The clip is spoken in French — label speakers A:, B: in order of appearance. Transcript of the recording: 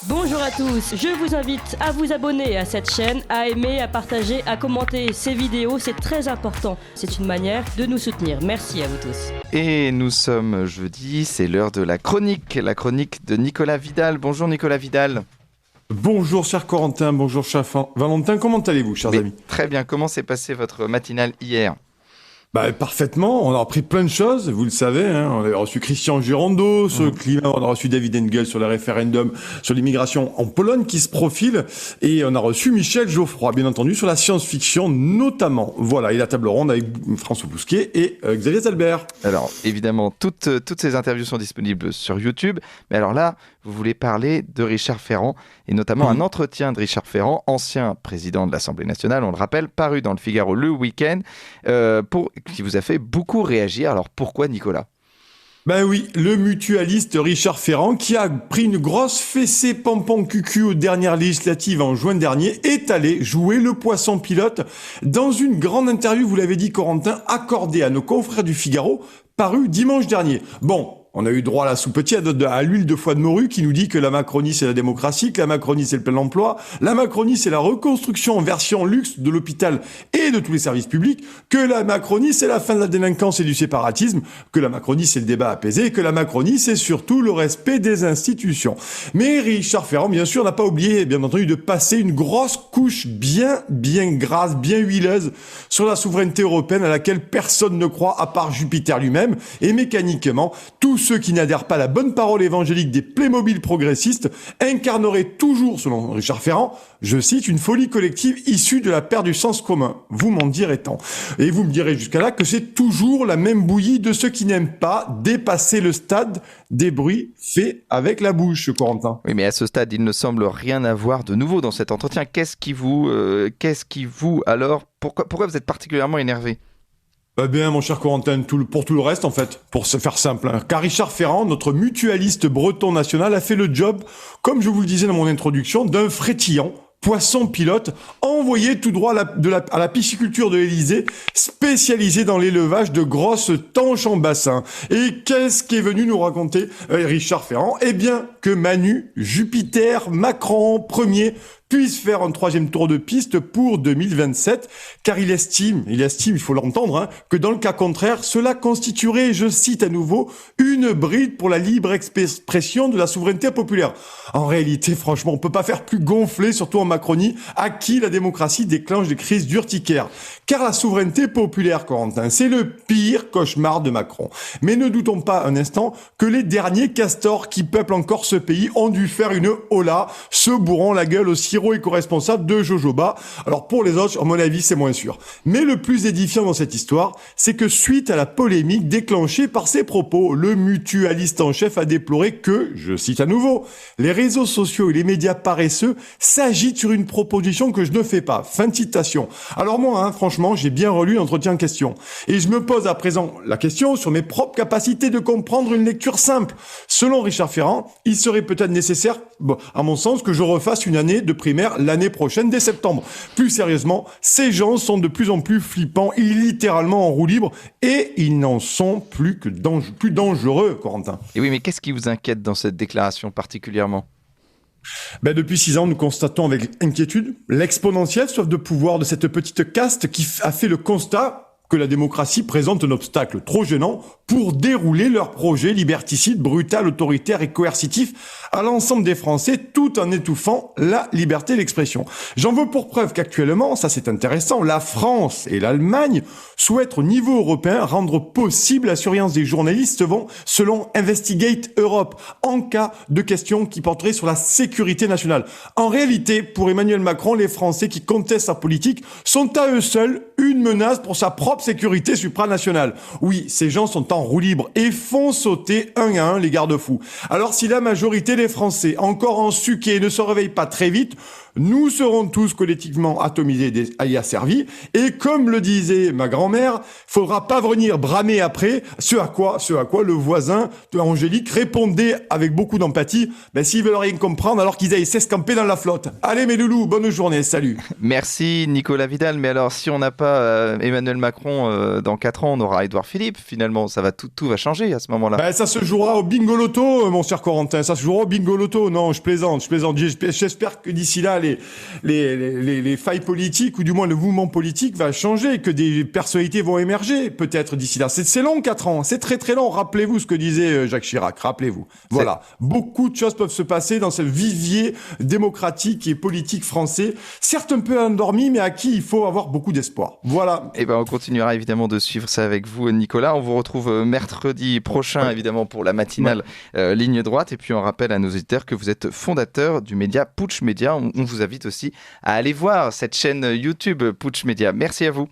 A: Bonjour à tous, je vous invite à vous abonner à cette chaîne, à aimer, à partager, à commenter ces vidéos, c'est très important. C'est une manière de nous soutenir. Merci à vous tous.
B: Et nous sommes jeudi, c'est l'heure de la chronique de Nicolas Vidal. Bonjour Nicolas Vidal.
C: Bonjour cher Corentin, bonjour cher Valentin, comment allez-vous chers amis ?
B: Très bien, comment s'est passée votre matinale hier ?
C: Parfaitement, on a appris plein de choses, vous le savez, hein. On a reçu Christian Girondeau sur le climat, on a reçu David Engel sur le référendum sur l'immigration en Pologne qui se profile, et on a reçu Michel Geoffroy, bien entendu, sur la science-fiction notamment. Voilà, et la table ronde avec François Bousquet et Xavier Zalbert.
B: Alors, évidemment, toutes ces interviews sont disponibles sur YouTube, mais alors là, vous voulez parler de Richard Ferrand, et notamment un entretien de Richard Ferrand, ancien président de l'Assemblée nationale, on le rappelle, paru dans le Figaro le week-end, qui vous a fait beaucoup réagir. Alors pourquoi, Nicolas ?
C: Oui, le mutualiste Richard Ferrand, qui a pris une grosse fessée pompon cucu aux dernières législatives en juin dernier, est allé jouer le poisson pilote dans une grande interview, vous l'avez dit Corentin, accordée à nos confrères du Figaro, paru dimanche dernier. Bon, on a eu droit à la soupetie, à l'huile de foie de morue qui nous dit que la Macronie c'est la démocratie, que la Macronie c'est le plein emploi, la Macronie c'est la reconstruction en version luxe de l'hôpital et de tous les services publics, que la Macronie c'est la fin de la délinquance et du séparatisme, que la Macronie c'est le débat apaisé, et que la Macronie c'est surtout le respect des institutions. Mais Richard Ferrand, bien sûr, n'a pas oublié, bien entendu, de passer une grosse couche bien grasse, bien huileuse sur la souveraineté européenne à laquelle personne ne croit à part Jupiter lui-même, et mécaniquement, tous ceux qui n'adhèrent pas à la bonne parole évangélique des Playmobil progressistes incarneraient toujours, selon Richard Ferrand, je cite, une folie collective issue de la perte du sens commun. Vous m'en direz tant. Et vous me direz jusqu'à là que c'est toujours la même bouillie de ceux qui n'aiment pas dépasser le stade des bruits faits avec la bouche, Corentin.
B: Oui, mais à ce stade, il ne semble rien avoir de nouveau dans cet entretien. Qu'est-ce qui vous alors, pourquoi vous êtes particulièrement énervé ?
C: Mon cher Corentin, pour tout le reste, en fait, pour se faire simple, hein. Car Richard Ferrand, notre mutualiste breton national, a fait le job, comme je vous le disais dans mon introduction, d'un frétillant, poisson pilote, envoyé tout droit à la pisciculture de l'Élysée, spécialisé dans l'élevage de grosses tanches en bassin. Et qu'est-ce qui est venu nous raconter Richard Ferrand ? Eh bien, que Manu, Jupiter, Macron, premier, puisse faire un troisième tour de piste pour 2027, car il estime, il faut l'entendre, hein, que dans le cas contraire, cela constituerait, je cite à nouveau, une bride pour la libre expression de la souveraineté populaire. En réalité, franchement, on peut pas faire plus gonflé, surtout en Macronie, à qui la démocratie déclenche des crises d'urticaire. Car la souveraineté populaire, Corentin, c'est le pire cauchemar de Macron. Mais ne doutons pas un instant que les derniers castors qui peuplent encore ce pays ont dû faire une hola, se bourrant la gueule au sirop éco-responsable de Jojoba. Alors pour les autres, à mon avis, c'est moins sûr. Mais le plus édifiant dans cette histoire, c'est que suite à la polémique déclenchée par ses propos, le mutualiste en chef a déploré que, je cite à nouveau, les réseaux sociaux et les médias paresseux s'agitent sur une proposition que je ne fais pas. Fin de citation. Alors moi, franchement, j'ai bien relu l'entretien en question. Et je me pose à présent la question sur mes propres capacités de comprendre une lecture simple. Selon Richard Ferrand, il serait peut-être nécessaire, à mon sens, que je refasse une année de primaire l'année prochaine, dès septembre. Plus sérieusement, ces gens sont de plus en plus flippants, littéralement en roue libre, et ils n'en sont plus dangereux, Corentin.
B: Et oui, mais qu'est-ce qui vous inquiète dans cette déclaration particulièrement ?
C: Depuis 6 ans, nous constatons avec inquiétude l'exponentielle soif de pouvoir de cette petite caste qui a fait le constat que la démocratie présente un obstacle trop gênant pour dérouler leur projet liberticide, brutal, autoritaire et coercitif à l'ensemble des Français, tout en étouffant la liberté d'expression. J'en veux pour preuve qu'actuellement, ça c'est intéressant, la France et l'Allemagne souhaitent au niveau européen rendre possible la surveillance des journalistes selon Investigate Europe, en cas de questions qui porteraient sur la sécurité nationale. En réalité, pour Emmanuel Macron, les Français qui contestent sa politique sont à eux seuls une menace pour sa propre sécurité supranationale. Oui, ces gens sont en roue libre et font sauter un à un les garde-fous. Alors si la majorité des Français, encore en suquet, ne se réveillent pas très vite, nous serons tous collectivement atomisés et asservis. Et comme le disait ma grand-mère, faudra pas venir bramer après, ce à quoi le voisin de Angélique répondait avec beaucoup d'empathie, s'ils veulent rien comprendre, alors qu'ils aillent s'escamper dans la flotte. Allez mes loulous, bonne journée, salut.
B: Merci Nicolas Vidal, mais alors si on n'a pas Emmanuel Macron dans 4 ans, on aura Édouard Philippe, finalement, tout va changer à ce moment-là.
C: Ça se jouera au bingo loto, mon cher Corentin, ça se jouera au bingo loto. Non, je plaisante. J'espère que d'ici là, les failles politiques, ou du moins le mouvement politique va changer, que des personnalités vont émerger, peut-être d'ici là. C'est long, 4 ans, c'est très très long. Rappelez-vous ce que disait Jacques Chirac, rappelez-vous. Voilà, beaucoup de choses peuvent se passer dans ce vivier démocratique et politique français, certes un peu endormi, mais à qui il faut avoir beaucoup d'espoir. Voilà.
B: Et on continuera évidemment de suivre ça avec vous, Nicolas. On vous retrouve mercredi prochain, évidemment, pour la matinale Ligne Droite. Et puis on rappelle à nos auditeurs que vous êtes fondateur du média Putsch Média. On vous invite aussi à aller voir cette chaîne YouTube Putsch Média. Merci à vous.